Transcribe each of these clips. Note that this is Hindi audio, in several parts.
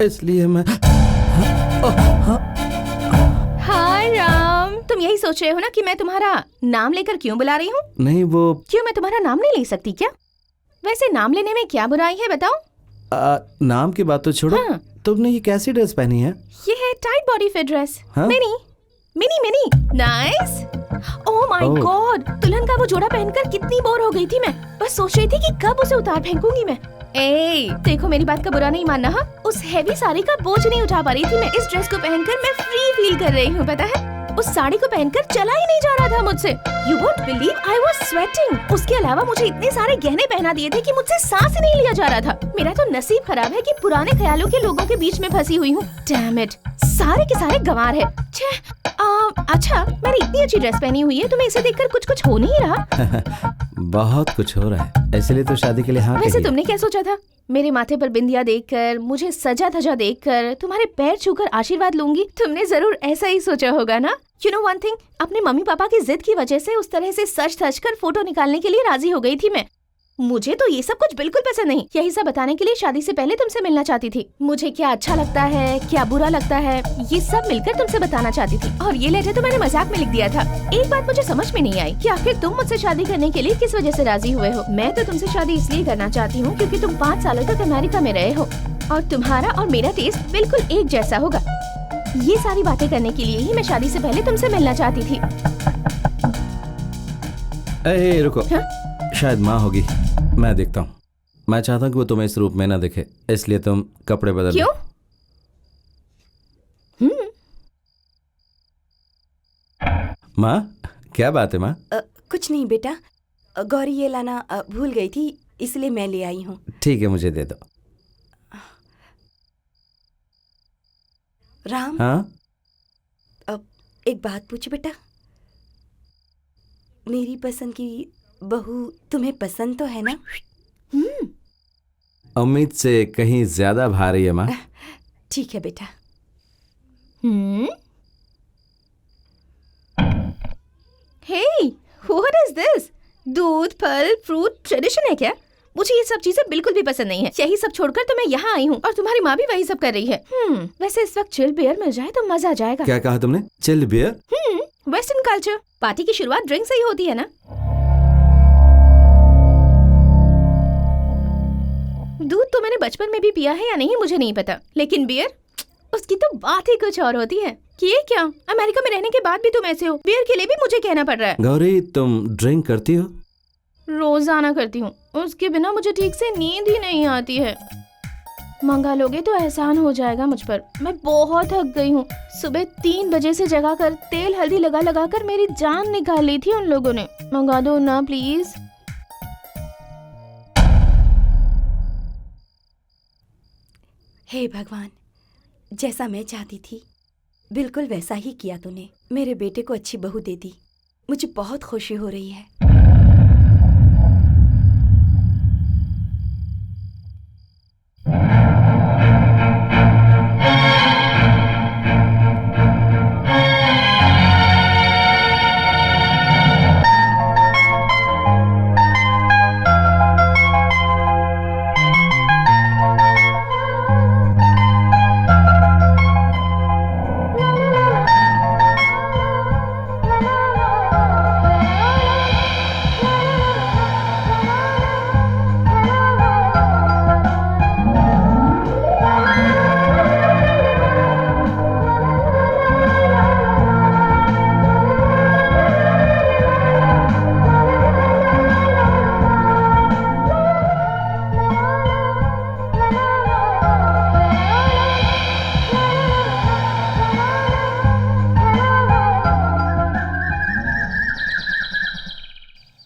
इसलिए मैं हाय राम, तुम यही सोच रहे हो ना कि मैं तुम्हारा नाम लेकर क्यों बुला रही हूँ? नहीं, वो क्यों मैं तुम्हारा नाम नहीं ले सकती क्या? वैसे नाम लेने में क्या बुराई है बताओ? नाम की बात तो छोड़ो। हाँ। तुमने ये कैसी ड्रेस पहनी है? ये है टाइट बॉडी फिट ड्रेस। हाँ? Mini mini mini nice. Oh my oh. God, दुल्हन का वो जोड़ा पहनकर कितनी बोर हो गई थी मैं। बस सोच रही थी कि कब उसे उतार फेंकूंगी मैं। ए, देखो मेरी बात का बुरा नहीं मानना। हाँ, उस हेवी साड़ी का बोझ नहीं उठा पा रही थी मैं। इस ड्रेस को पहनकर मैं फ्री फील कर रही हूँ, पता है? उस साड़ी को पहनकर चला ही नहीं जा रहा था मुझसे। You won't believe I was sweating। उसके अलावा मुझे इतने सारे गहने पहना दिए थे कि मुझसे सांस ही नहीं लिया जा रहा था। मेरा तो नसीब खराब है कि पुराने ख्यालों के लोगों के बीच में फंसी हुई हूँ। Damn it, सारे के सारे गंवार है। अच्छा, मैंने इतनी अच्छी ड्रेस पहनी हुई है, तुम्हें इसे देखकर कुछ हो नहीं रहा? बहुत कुछ हो रहा है, इसलिए तो शादी के लिए हाँ वैसे कही। तुमने क्या सोचा था? मेरे माथे पर बिंदिया देखकर, मुझे सजा धजा देखकर, तुम्हारे पैर छूकर आशीर्वाद लूंगी? तुमने जरूर ऐसा ही सोचा होगा ना? You know one thing, अपने मम्मी पापा की जिद की वजह से उस तरह से सच धज कर फोटो निकालने के लिए राजी हो गई थी मैं। मुझे तो ये सब कुछ बिल्कुल पसंद नहीं। यही सब बताने के लिए शादी से पहले तुमसे मिलना चाहती थी। मुझे क्या अच्छा लगता है, क्या बुरा लगता है, ये सब मिलकर तुमसे बताना चाहती थी। और ये लेटर तो मैंने मजाक में लिख दिया था। एक बात मुझे समझ में नहीं आई कि आखिर तुम मुझसे शादी करने के लिए किस वजह से राजी हुए हो। मैं तो तुमसे शादी इसलिए करना चाहती हूँ क्योंकि तुम 5 सालों तक अमेरिका में रहे हो और तुम्हारा और मेरा टेस्ट बिल्कुल एक जैसा होगा। ये सारी बातें करने के लिए ही मैं शादी से पहले तुमसे मिलना चाहती थी। ए, रुको। हाँ? शायद माँ होगी, मैं देखता हूँ। मैं चाहता हूँ कि वो तुम्हें इस रूप में ना दिखे, इसलिए तुम कपड़े बदल लो। क्यों? माँ, क्या बात है माँ? कुछ नहीं बेटा, गौरी ये लाना भूल गई थी, इसलिए मैं ले आई हूँ। ठीक है, मुझे दे दो। राम, हाँ? एक बात पूछो बेटा, मेरी पसंद की बहू तुम्हें पसंद तो है ना? उम्मीद से कहीं ज्यादा भारी है माँ। ठीक है बेटा। Hey, what is this? दूध, फल, फ्रूट ट्रेडिशन है क्या? मुझे ये सब चीजें बिल्कुल भी पसंद नहीं है। यही सब छोड़कर तो मैं यहाँ आई हूँ और तुम्हारी माँ भी वही सब कर रही है। वैसे इस वक्त चिल बियर मिल जाए तो मजा आ जाएगा। क्या कहा तुमने? Chill beer? Western culture, party की शुरुआत ड्रिंक से ही होती है ना? दूध तो मैंने बचपन में भी पिया है या नहीं मुझे नहीं पता, लेकिन बियर, उसकी तो बात ही कुछ और होती है। कि ये क्या, अमेरिका में रहने के बाद भी तुम ऐसे हो? बियर के लिए भी मुझे कहना पड़ रहा है। गौरी, तुम ड्रिंक करती हो? रोजाना करती हूँ, उसके बिना मुझे ठीक से नींद ही नहीं आती है। मंगा लोगे तो एहसान हो जाएगा मुझ पर। मैं बहुत थक गई हूँ। सुबह 3 बजे से जगा कर तेल हल्दी लगा लगा कर मेरी जान निकाल ली थी उन लोगों ने। मंगा दो ना प्लीज। हे भगवान, जैसा मैं चाहती थी बिल्कुल वैसा ही किया तूने। मेरे बेटे को अच्छी बहू दे दी, मुझे बहुत खुशी हो रही है।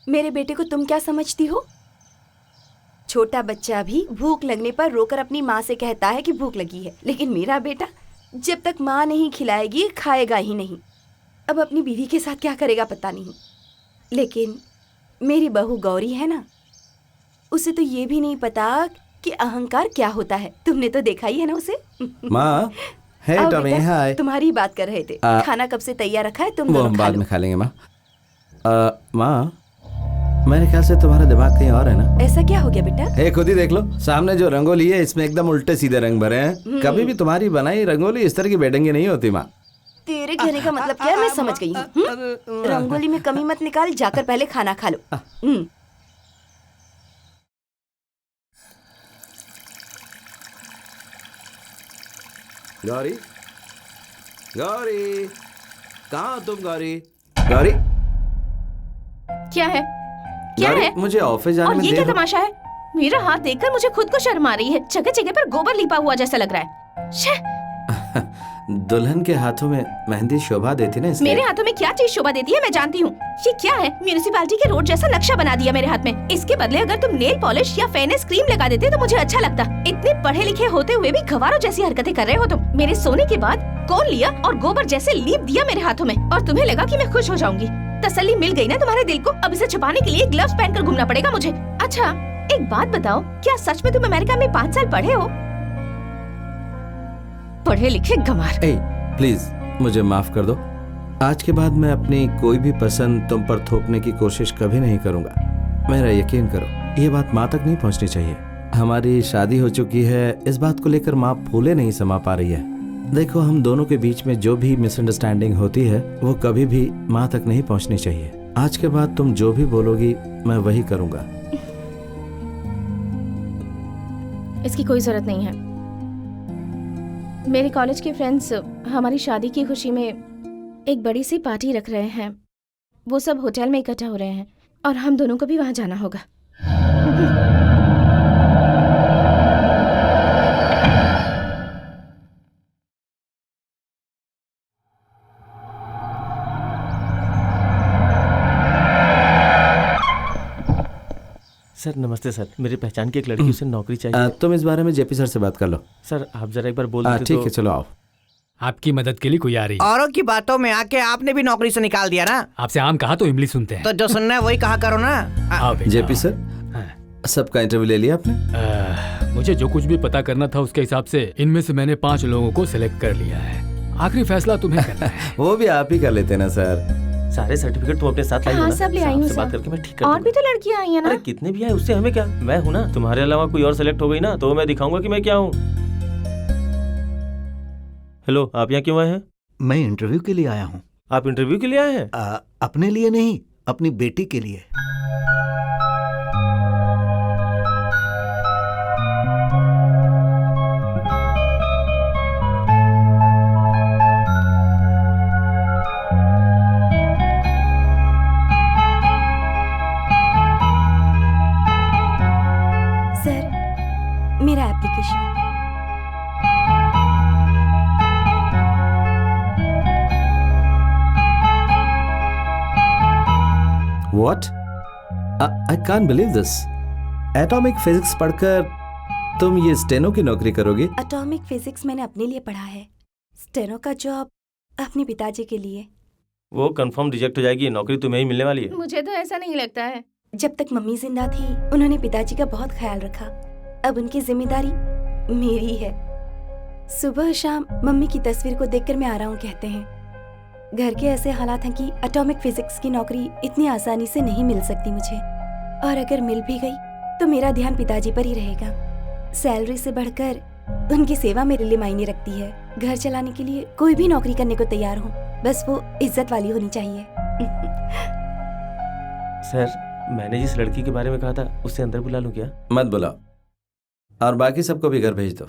मेरे बेटे को तुम क्या समझती हो? छोटा बच्चा भी भूख लगने पर रोकर अपनी माँ से कहता है कि भूख लगी है, लेकिन मेरा बेटा जब तक माँ नहीं खिलाएगी खाएगा ही नहीं। अब अपनी बीवी के साथ क्या करेगा पता नहीं। लेकिन मेरी बहू गौरी है ना, उसे तो ये भी नहीं पता कि अहंकार क्या होता है। तुमने तो देखा ही है ना उसे। माँ, हे आओ टॉमी, बेटा, हाय। तुम्हारी बात कर रहे थे। खाना कब से तैयार रखा है? तुम वो दोनों हम खा बाद लो। में खा लेंगे माँ। माँ, मेरे ख्याल से तुम्हारा दिमाग कहीं और है ना। ऐसा क्या हो गया बेटा? हे, खुद ही देख लो, सामने जो रंगोली है इसमें एकदम उल्टे सीधे रंग भरे हैं। कभी भी तुम्हारी बनाई रंगोली इस तरह की बेढंगी नहीं होती माँ। तेरे कहने का मतलब क्या है, मैं समझ गई हूँ। रंगोली में कमी मत निकाल, जाकर पहले खाना खा लो। गौरी, गौरी, कहाँ हो तुम गौरी? गौरी, क्या है? क्या गौरी, है? मुझे ऑफिस जाने और में ये देर क्या हो- तमाशा है? मेरा हाथ देखकर मुझे खुद को शर्म आ रही है। जगह जगह पर गोबर लिपा हुआ जैसा लग रहा है। शे, दुल्हन के हाथों में मेहंदी शोभा देती ना, इसलिए। मेरे हाथों में क्या चीज शोभा देती है मैं जानती हूँ। ये क्या है? म्यूनिसिपैलिटी के रोड जैसा नक्शा बना दिया मेरे हाथ में। इसके बदले अगर तुम नेल पॉलिश या फेयरनेस क्रीम लगा देते तो मुझे अच्छा लगता। इतने पढ़े लिखे होते हुए भी गवारों जैसी हरकतें कर रहे हो तुम। मेरे सोने के बाद कौन लिया और गोबर जैसे लीप दिया मेरे हाथों में, और तुम्हें लगा कि मैं खुश हो जाऊंगी। तसल्ली मिल गई ना तुम्हारे दिल को? अब इसे छुपाने के लिए ग्लव्स पहनकर घूमना पड़ेगा मुझे। अच्छा, एक बात बताओ, क्या सच में तुम अमेरिका में 5 साल पढ़े हो? पढ़े लिखे गंवार। ए, प्लीज मुझे माफ कर दो। आज के बाद मैं अपनी कोई भी पसंद तुम पर थोपने की कोशिश कभी नहीं करूंगा। मेरा यकीन करो, ये बात माँ तक नहीं पहुंचनी चाहिए। हमारी शादी हो चुकी है, इस बात को लेकर माँ फूले नहीं समा पा रही है। देखो, हम दोनों के बीच में जो भी मिसअंडरस्टैंडिंग होती है वो कभी भी माँ तक नहीं पहुंचनी चाहिए। आज के बाद तुम जो भी बोलोगी मैं वही करूंगा। इसकी कोई जरूरत नहीं है। मेरे कॉलेज के फ्रेंड्स हमारी शादी की खुशी में एक बड़ी सी पार्टी रख रहे हैं। वो सब होटल में इकट्ठा हो रहे हैं और हम दोनों को भी वहां जाना होगा। सर नमस्ते सर, मेरी पहचान की एक लड़की, उसे नौकरी चाहिए। तुम इस बारे में जेपी सर से बात कर लो। सर आप जरा एक बार बोल हाँ, देते ठीक तो। है, चलो आओ। आपकी मदद के लिए कोई आ रही है। औरों की बातों में आके आपने भी नौकरी से निकाल दिया ना, आपसे आम कहा तो इमली सुनते हैं। तो जो सुनना है वही कहा करो ना। आओ बेटा, जेपी आओ। सर, हाँ। सबका इंटरव्यू ले लिया आपने? मुझे जो कुछ भी पता करना था उसके हिसाब से इनमें से मैंने 5 लोगों को सिलेक्ट कर लिया है। आखिरी फैसला तुम्हें करना है। वो भी आप ही कर लेते ना सर। सारे सर्टिफिकेट तुम अपने साथ लाई हो हाँ, ना? सब ले आई साहब हूँ से बात सर। करके मैं ठीक कर और दूंगा। भी तो लड़कियां आई हैं ना। अरे कितने भी आए उससे हमें क्या, मैं हूँ ना। तुम्हारे अलावा कोई और सेलेक्ट हो गई ना तो मैं दिखाऊंगा कि मैं क्या हूँ। हेलो, आप यहाँ क्यों आए हैं? मैं इंटरव्यू के लिए आया हूँ। आप इंटरव्यू के लिए आए हैं? अपने लिए नहीं, अपनी बेटी के लिए। सर, मेरा application. What? I can't believe this. Atomic physics पढ़कर तुम ये स्टेनो की नौकरी करोगी? एटॉमिक फिजिक्स मैंने अपने लिए पढ़ा है, स्टेनो का जॉब अपने पिताजी के लिए। वो कंफर्म रिजेक्ट हो जाएगी, नौकरी तुम्हें ही मिलने वाली है। मुझे तो ऐसा नहीं लगता है। जब तक मम्मी जिंदा थी उन्होंने पिताजी का बहुत ख्याल रखा। अब उनकी जिम्मेदारी मेरी है। सुबह शाम मम्मी की तस्वीर को देखकर मैं आराम कहते हैं। घर के ऐसे हालात हैं कि एटॉमिक फिजिक्स की नौकरी इतनी आसानी से नहीं मिल सकती मुझे, और अगर मिल भी गई तो मेरा ध्यान पिताजी पर ही रहेगा। सैलरी से बढ़कर उनकी सेवा मेरे लिए मायने रखती है। घर चलाने के लिए कोई भी नौकरी करने को तैयार हूँ, बस वो इज्जत वाली होनी चाहिए। सर, मैंने जिस लड़की के बारे में कहा था उससे अंदर बुला लूं क्या? मत बुलाओ, और बाकी सबको भी घर भेज दो।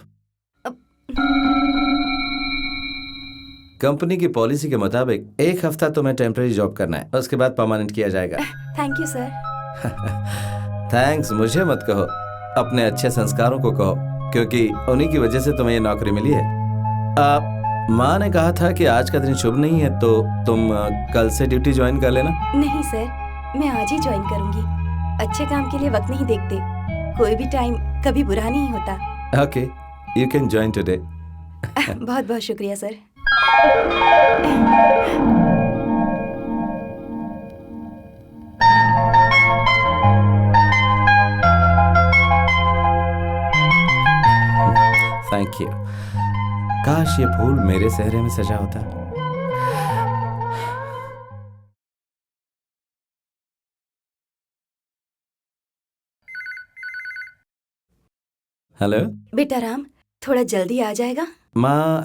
कंपनी की पॉलिसी के मुताबिक 1 हफ्ता तुम्हें टेम्परेरी जॉब करना है, उसके बाद परमानेंट किया जाएगा। Thank you sir. थैंक्स मुझे मत कहो, अपने अच्छे संस्कारों को कहो, क्योंकि उन्हीं की वजह से तुम्हें ये नौकरी मिली है। माँ ने कहा था कि आज का दिन शुभ नहीं है, तो तुम कल से ड्यूटी ज्वाइन कर लेना। नहीं सर, मैं आज ही ज्वाइन करूंगी। अच्छे काम के लिए वक्त नहीं देखते, कोई भी टाइम कभी बुरा नहीं होता। Okay, you can join today. बहुत बहुत शुक्रिया सर। Thank you. काश ये फूल मेरे चेहरे में सजा होता। हेलो बेटा राम, थोड़ा जल्दी आ जाएगा। माँ,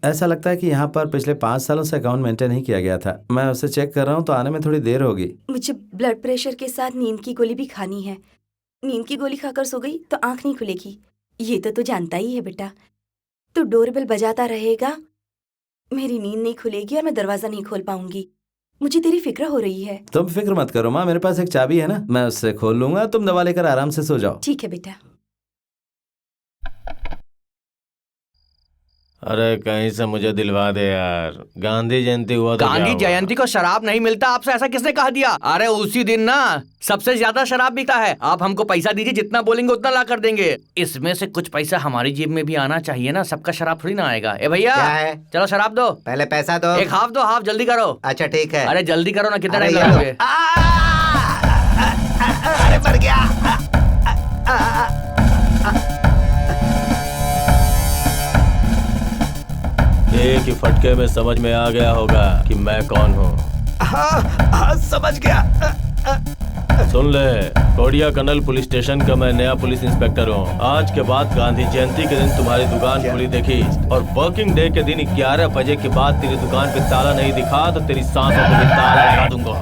ऐसा लगता है कि यहाँ पर पिछले 5 सालों से अकाउंट मेंटेन नहीं किया गया था। मैं उसे चेक कर रहा हूँ तो आने में थोड़ी देर होगी। मुझे ब्लड प्रेशर के साथ नींद की गोली भी खानी है। नींद की गोली खाकर सो गई तो आंख नहीं खुलेगी, ये तो तू जानता ही है बेटा। तू डोरबेल बजाता रहेगा, मेरी नींद नहीं खुलेगी और मैं दरवाजा नहीं खोल पाऊंगी। मुझे तेरी फिक्र हो रही है। तुम फिक्र मत करो माँ, मेरे पास एक चाबी है ना, मैं उससे खोल लूंगा। तुम दवा लेकर आराम से सो जाओ। ठीक है बेटा। अरे कहीं से मुझे दिलवा दे यार, गांधी जयंती हुआ तो गांधी क्या हुआ? जयंती को शराब नहीं मिलता आपसे ऐसा किसने कह दिया? अरे उसी दिन ना सबसे ज्यादा शराब बिकता है। आप हमको पैसा दीजिए, जितना बोलेंगे उतना ला कर देंगे। इसमें से कुछ पैसा हमारी जेब में भी आना चाहिए ना, सबका शराब थोड़ी ना आएगा। ए भैया, क्या है? चलो शराब दो। पहले पैसा दो। एक हाफ दो, हाफ जल्दी करो। अच्छा ठीक है। अरे जल्दी करो ना, कितना अरे टाइम ये लो। लगोगे? अरे मर गया। एक ही फटके में समझ में आ गया होगा कि मैं कौन हूँ। हाँ, समझ गया। सुन ले, कोडिया कनल पुलिस स्टेशन का मैं नया पुलिस इंस्पेक्टर हूँ। आज के बाद गांधी जयंती के दिन तुम्हारी दुकान खुली देखी और वर्किंग डे के दिन 11 बजे के बाद तेरी दुकान पे ताला नहीं दिखा तो तेरी सांसों को भी ताला लगा दूंगा।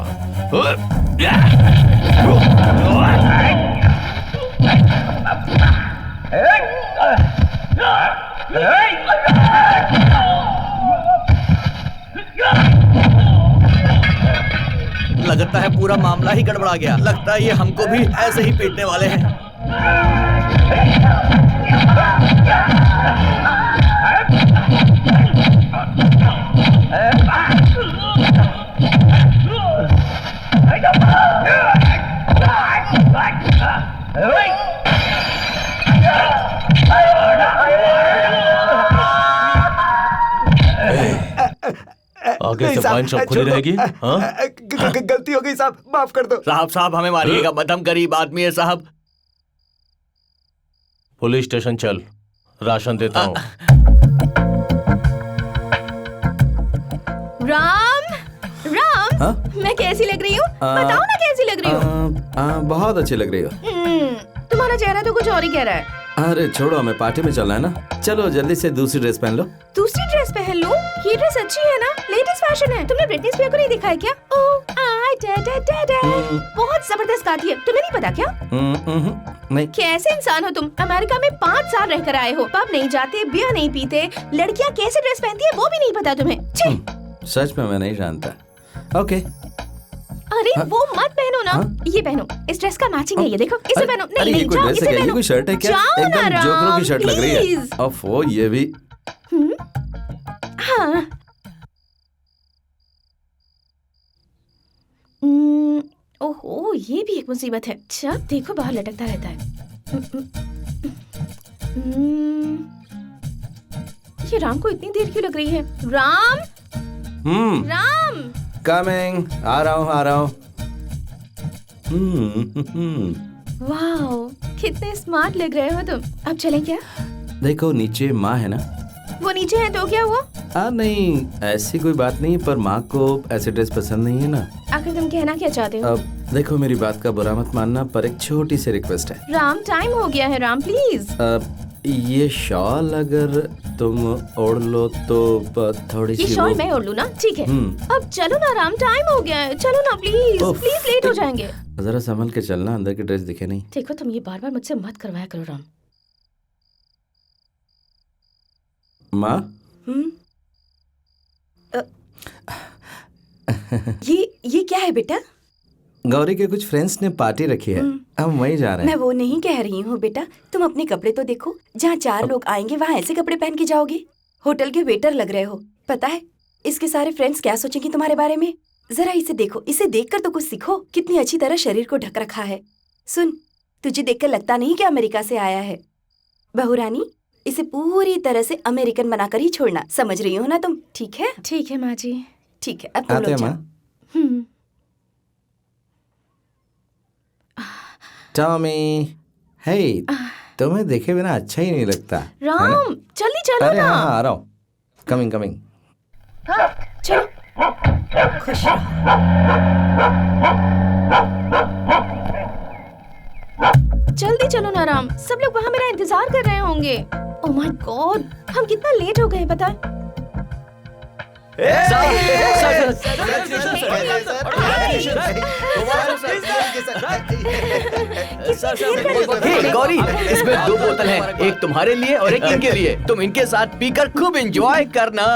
लगता है पूरा मामला ही गड़बड़ा गया। लगता है ये हमको भी ऐसे ही पीटने वाले हैं। आगे से वाइन शॉप खुली रहेगी। हाँ, गलती हो गई साहब, माफ कर दो। साहब हमें मारिएगा, बदम गरीब आदमी है साहब। पुलिस स्टेशन चल, राशन देता हूँ। राम, राम, हाँ? मैं कैसी लग रही हूँ? बताओ ना कैसी लग रही हूँ? बहुत अच्छी लग रही हो। तुम्हारा चेहरा तो कुछ और ही कह रहा है। अरे छोड़ो, हमें पार्टी में चलना है ना। चलो जल्दी से दूसरी ड्रेस पहन लो। दूसरी ड्रेस पहन लूं? ये ड्रेस अच्छी है ना, लेटेस्ट फैशन है। तुमने ब्रिटनी स्पीयर को नहीं दिखा है क्या? ओह आई डा डा डा डा, बहुत जबरदस्त गाती है। तुम्हें नहीं पता क्या? नहीं। कैसे इंसान हो तुम? अमेरिका में 5 साल रहकर आए हो, पब नहीं जाते, बियर नहीं पीते, लड़कियां कैसे ड्रेस पहनती है वो भी नहीं पता तुम्हें। छी! सच में मैं नहीं जानता। ओके। अरे वो मत पहनो ना। ये पहनो, इस ड्रेस का मैचिंग है ये, देखो इसे पहनो। अरे नहीं ये नहीं, कोई जाओ ड्रेस है इसे क्या? ये पहनो। कोई शर्ट है क्या? जाओ ना एकदम जोकरों की शर्ट लग रही है। प्लीज। ओफो, ये भी। हाँ। ओहो, ये भी एक मुसीबत है। जब देखो बाहर लटकता रहता है। ये राम को इतनी देर क्यों लग रही है? राम, राम, कमिंग, आ रहा हूँ। वाओ, कितने स्मार्ट लग रहे हो तुम। अब चलें क्या? देखो नीचे माँ है ना। वो नीचे है तो क्या हुआ? नहीं, ऐसी कोई बात नहीं, पर माँ को ऐसे ड्रेस पसंद नहीं है ना। आखिर तुम कहना क्या चाहते हो? अब देखो, मेरी बात का बुरा मत मानना, पर एक छोटी सी रिक्वेस्ट है। राम, टाइम हो गया है राम, प्लीज। ये शॉल अगर तुम ओढ़ लो तो थोड़ी ये सी शॉल मैं ओढ़ लूं ना? ठीक है। अब चलो ना राम, टाइम हो गया है, चलो ना प्लीज। उफ। प्लीज, लेट हो जाएंगे। जरा संभल के चलना, अंदर की ड्रेस दिखे नहीं। देखो तुम ये बार बार मुझसे मत करवाया करो राम। माँ, ये क्या है बेटा? गौरी के कुछ फ्रेंड्स ने पार्टी रखी है, हम वहीं जा रहे मैं हैं। वो नहीं कह रही हूँ बेटा, तुम अपने कपड़े तो देखो। जहाँ 4 लोग आएंगे वहाँ ऐसे कपड़े पहन के जाओगे? होटल के वेटर लग रहे हो। पता है इसके सारे फ्रेंड्स क्या सोचेंगे तुम्हारे बारे में? जरा इसे देखो, इसे देखकर तो कुछ सीखो। कितनी अच्छी तरह शरीर को ढक रखा है। सुन, तुझे देखकर लगता नहीं कि अमेरिका से आया है। बहुरानी, इसे पूरी तरह से अमेरिकन बनाकर ही छोड़ना, समझ रही हो ना तुम? ठीक है? ठीक है माँ जी। ठीक है, अब तुम आते लोग हैं जाओ। माँ। टॉमी, हे, तुम्हें देखे बिना अच्छा ही नहीं लगता है ना? राम, जल्दी चलो अरे ना। हाँ, आ रहा हूँ। कमिंग। चलो, खुश रहो। जल्दी चलो ना राम, सब लोग वहाँ मेरा इंतजार कर रहे होंगे। ओह माय गॉड, हम कितना लेट हो गए पता है? गौरी, इसमें 2 बोतल है, एक तुम्हारे लिए और एक इनके लिए। तुम इनके साथ पीकर खूब एंजॉय करना।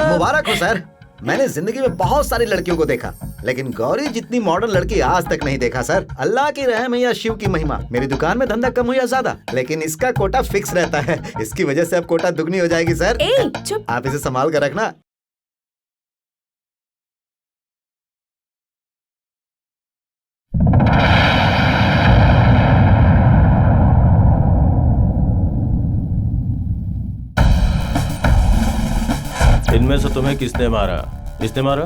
मुबारक हो सर। मैंने जिंदगी में बहुत सारी लड़कियों को देखा, लेकिन गौरी जितनी मॉडर्न लड़की आज तक नहीं देखा सर। अल्लाह की रहम है या शिव की महिमा। मेरी दुकान में धंधा कम हो या ज्यादा, लेकिन इसका कोटा फिक्स रहता है। इसकी वजह से अब कोटा दुगनी हो जाएगी सर। ए, चुप। आप इसे संभाल कर रखना। इनमें से तुम्हें किसने मारा? इसने मारा?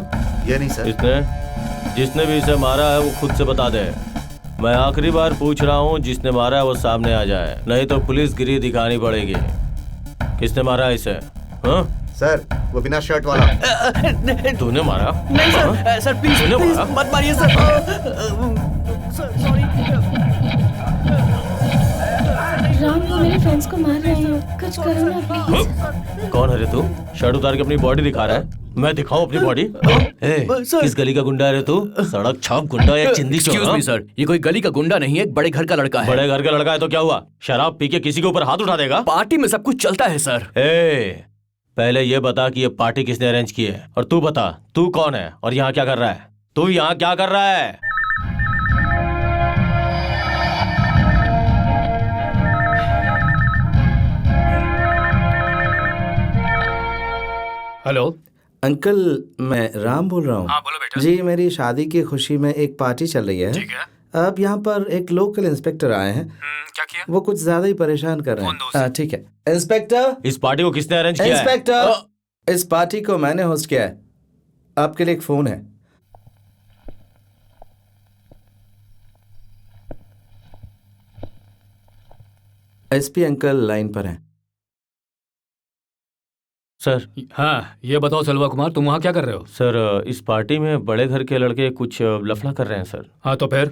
ये नहीं सर। इसने? जिसने भी इसे मारा है वो खुद से बता दे। मैं आखिरी बार पूछ रहा हूँ, जिसने मारा है वो सामने आ जाए, नहीं तो पुलिस गिरी दिखानी पड़ेगी। किसने मारा है इसे? हाँ? सर, वो बिना शर्ट वाला। तूने मारा? नहीं सर, सर प्लीज मत मारिए सर। राम, वो मेरे फ्रेंड्स को मार रहे हैं, कुछ करो ना प्लीज। कौन है रे तू? शर्ट उतार के अपनी बॉडी दिखा रहा है। मैं दिखाऊं अपनी बॉडी? किस गली का गुंडा है रे तू? सड़क छाप गुंडा या चिंदी चोर? एक्सक्यूज मी सर, ये कोई गली का गुंडा नहीं है, एक बड़े घर का लड़का है। बड़े घर का लड़का है तो क्या हुआ? शराब पी के किसी के ऊपर हाथ उठा देगा? पार्टी में सब कुछ चलता है सर। पहले ये बता कि ये पार्टी किसने अरेंज की है, और तू बता तू कौन है और यहाँ क्या कर रहा है? तू यहाँ क्या कर रहा है? हेलो अंकल, मैं राम बोल रहा हूँ। हाँ बोलो बेटा। जी, मेरी शादी की खुशी में एक पार्टी चल रही है। ठीक है। अब यहाँ पर एक लोकल इंस्पेक्टर आए हैं। क्या किया? वो कुछ ज्यादा ही परेशान कर रहे हैं। ठीक है इंस्पेक्टर। इस पार्टी को किसने अरेंज किया है? इंस्पेक्टर, इस पार्टी को मैंने होस्ट किया है। आपके लिए एक फोन है। एसपी अंकल लाइन पर हैं। सर, हाँ ये बताओ सलवा कुमार, तुम वहाँ क्या कर रहे हो? सर इस पार्टी में बड़े घर के लड़के कुछ लफड़ा कर रहे हैं सर। हाँ तो फिर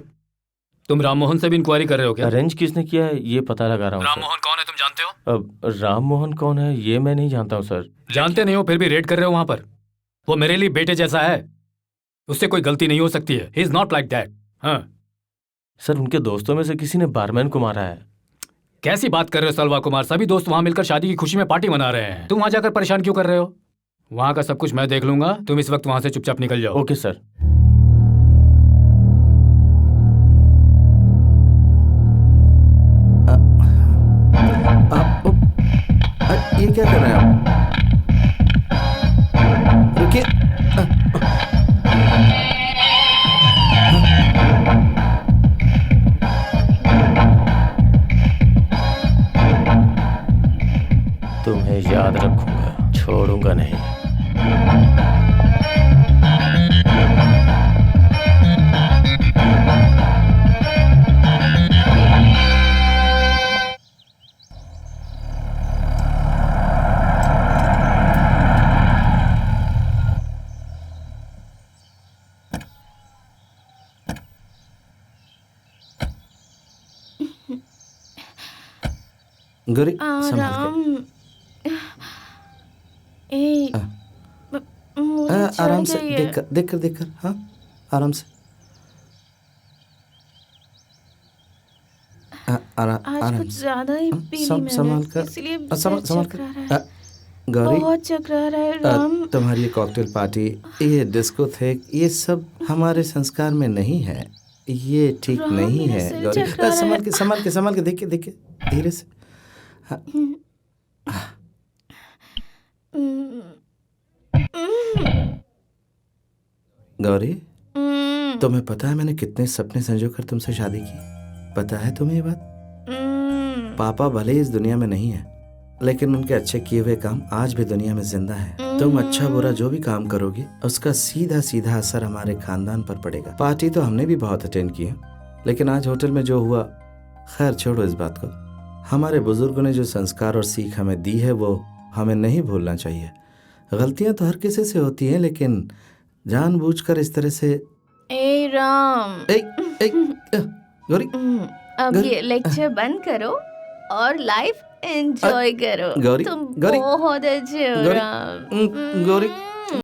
तुम राम मोहन से भी इंक्वायरी कर रहे हो क्या? अरेंज किसने किया है ये पता लगा रहा हूँ राम सर। मोहन कौन है तुम जानते हो? अब राम मोहन कौन है ये मैं नहीं जानता हूँ सर। जानते नहीं हो फिर भी रेड कर रहे हो वहाँ पर? वो मेरे लिए बेटे जैसा है, उससे कोई गलती नहीं हो सकती है। He is not like that. हाँ सर, उनके दोस्तों में से किसी ने बारमैन को मारा है। कैसी बात कर रहे हो सलवा कुमार? सभी दोस्त वहाँ मिलकर शादी की खुशी में पार्टी मना रहे हैं, तुम वहाँ जाकर परेशान क्यों कर रहे हो? वहाँ का सब कुछ मैं देख लूंगा, तुम इस वक्त वहाँ से चुपचाप निकल जाओ। Okay sir. ये क्या कर रहे हैं आप? रुकिए। तुम्हें याद रखूंगा, छोड़ूंगा नहीं। गौरी संभाल राम, ए, मुझे के। आराम से, चढ़ गई है। देखकर देखकर देखकर। हाँ आराम से। आज आराम कुछ से। ज्यादा ही पी ली संभाल मैंने, कर। इसलिए संभाल सर कर। चकरा रहा है। गौरी, बहुत चकरा रहा है राम। तुम्हारी ये कॉकटेल पार्टी, ये डिस्को थे, ये सब हमारे संस्कार में नहीं है। ये ठीक राम, नहीं मेरा है सिर गौरी। चकरा रहा संभाल है। के संभाल के संभाल के, देखिए देखिए धीरे से। गौरी, तुम्हें पता है मैंने कितने सपने संजो कर तुमसे शादी की? पता है तुम्हें ये बात? पापा भले ही इस दुनिया में नहीं है, लेकिन उनके अच्छे किए हुए काम आज भी दुनिया में जिंदा है। तुम अच्छा बुरा जो भी काम करोगी, उसका सीधा सीधा असर हमारे खानदान पर पड़ेगा। पार्टी तो हमने भी बहुत अटेंड की है, लेकिन आज होटल में जो हुआ, खैर छोड़ो इस बात को। हमारे बुजुर्गों ने जो संस्कार और सीख हमें दी है, वो हमें नहीं भूलना चाहिए। गलतियां तो हर किसी से होती हैं, लेकिन जानबूझकर इस तरह से। ए राम, ए, ए, गौरी अब गौरी- ये लेक्चर बंद करो और लाइफ एंजॉय करो। गौरी- तुम गौरी- बहुत अच्छे हो गौरी- राम। गौरी